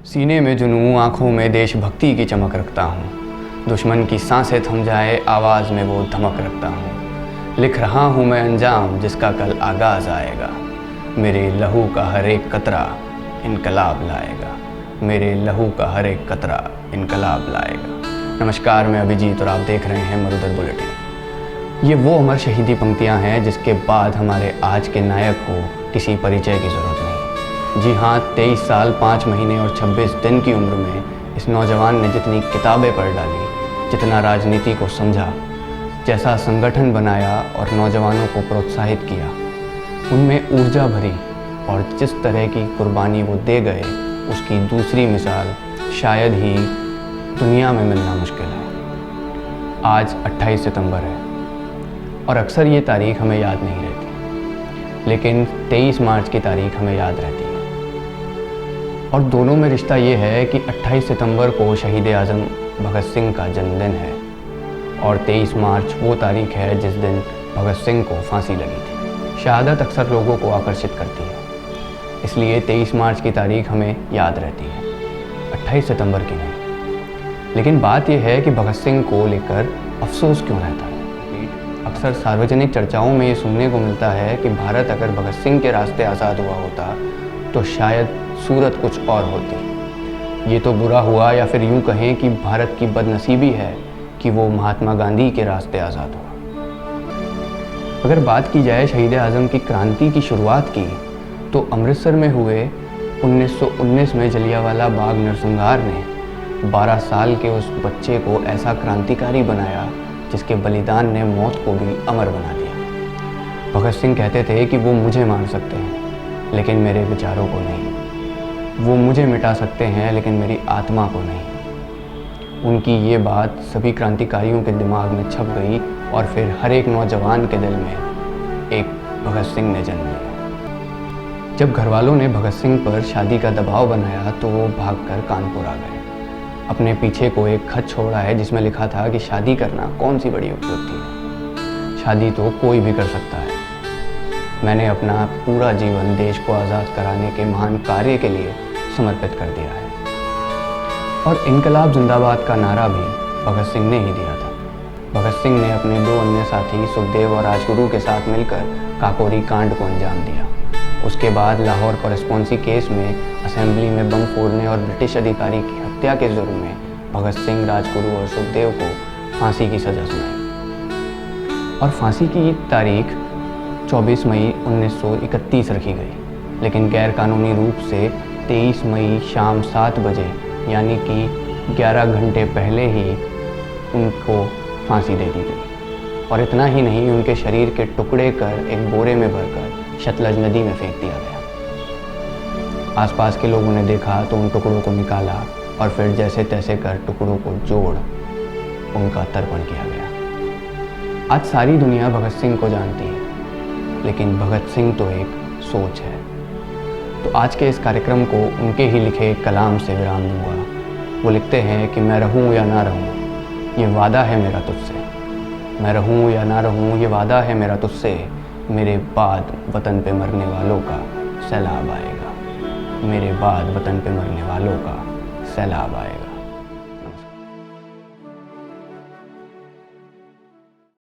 सीने में जुनून, आँखों में देशभक्ति की चमक रखता हूँ। दुश्मन की सांसें थम जाए, आवाज़ में वो धमक रखता हूँ। लिख रहा हूँ मैं अंजाम जिसका कल आगाज़ आएगा। मेरे लहू का हर एक कतरा इनकलाब लाएगा। मेरे लहू का हर एक कतरा इनकलाब लाएगा। नमस्कार, मैं अभिजीत और आप देख रहे हैं मरुधर बुलेटिन। ये वो अमर शहीदी पंक्तियाँ हैं जिसके बाद हमारे आज के नायक को किसी परिचय की ज़रूरत नहीं। जी हाँ, 23 साल 5 महीने और 26 दिन की उम्र में इस नौजवान ने जितनी किताबें पढ़ डाली, जितना राजनीति को समझा, जैसा संगठन बनाया और नौजवानों को प्रोत्साहित किया, उनमें ऊर्जा भरी और जिस तरह की कुर्बानी वो दे गए, उसकी दूसरी मिसाल शायद ही दुनिया में मिलना मुश्किल है। आज 28 सितंबर है और अक्सर ये तारीख हमें याद नहीं रहती, लेकिन 23 मार्च की तारीख हमें याद रहती है। और दोनों में रिश्ता ये है कि 28 सितंबर को शहीद आज़म भगत सिंह का जन्मदिन है और 23 मार्च वो तारीख है जिस दिन भगत सिंह को फांसी लगी थी। शहादत अक्सर लोगों को आकर्षित करती है, इसलिए 23 मार्च की तारीख हमें याद रहती है, 28 सितंबर की नहीं। लेकिन बात यह है कि भगत सिंह को लेकर अफसोस क्यों रहता है। अक्सर सार्वजनिक चर्चाओं में ये सुनने को मिलता है कि भारत अगर भगत सिंह के रास्ते आज़ाद हुआ होता तो शायद सूरत कुछ और होती। ये तो बुरा हुआ, या फिर यूँ कहें कि भारत की बदनसीबी है कि वो महात्मा गांधी के रास्ते आज़ाद हुआ। अगर बात की जाए शहीद आज़म की क्रांति की शुरुआत की, तो अमृतसर में हुए 1919 में जलियांवाला बाग नरसंहार ने 12 साल के उस बच्चे को ऐसा क्रांतिकारी बनाया जिसके बलिदान ने मौत को भी अमर बना दिया। भगत सिंह कहते थे कि वो मुझे मार सकते हैं लेकिन मेरे विचारों को नहीं। वो मुझे मिटा सकते हैं लेकिन मेरी आत्मा को नहीं। उनकी ये बात सभी क्रांतिकारियों के दिमाग में छप गई और फिर हर एक नौजवान के दिल में एक भगत सिंह ने जन्म लिया। जब घर वालों ने भगत सिंह पर शादी का दबाव बनाया तो वो भागकर कानपुर आ गए। अपने पीछे को एक खत छोड़ा है जिसमें लिखा था कि शादी करना कौन सी बड़ी उपलब्धि है, शादी तो कोई भी कर सकता है। मैंने अपना पूरा जीवन देश को आज़ाद कराने के महान कार्य के लिए समर्पित कर दिया है। और इनकलाब जिंदाबाद का नारा भी भगत सिंह ने ही दिया था। भगत सिंह ने अपने 2 अन्य साथी सुखदेव और राजगुरु के साथ मिलकर काकोरी कांड को अंजाम दिया। उसके बाद लाहौर कॉरेस्पॉन्डेंसी केस में असेंबली में बम फोड़ने और ब्रिटिश अधिकारी की हत्या के जुर्म में भगत सिंह, राजगुरु और सुखदेव को फांसी की सज़ा सुनाई और फांसी की तारीख 24 मई 1931 रखी गई, लेकिन गैरकानूनी रूप से 23 मई शाम 7 बजे यानी कि 11 घंटे पहले ही उनको फांसी दे दी गई। और इतना ही नहीं, उनके शरीर के टुकड़े कर एक बोरे में भरकर सतलज नदी में फेंक दिया गया। आसपास के लोगों ने देखा तो उन टुकड़ों को निकाला और फिर जैसे तैसे कर टुकड़ों को जोड़ उनका तर्पण किया गया। आज सारी दुनिया भगत सिंह को जानती है, लेकिन भगत सिंह तो एक सोच है। तो आज के इस कार्यक्रम को उनके ही लिखे एक कलाम से विराम दूंगा। वो लिखते हैं कि मैं रहूं या ना रहूं, ये वादा है मेरा तुझसे। मैं रहूं या ना रहूं, ये वादा है मेरा तुझसे। मेरे बाद वतन पे मरने वालों का सैलाब आएगा। मेरे बाद वतन पे मरने वालों का सैलाब आएगा।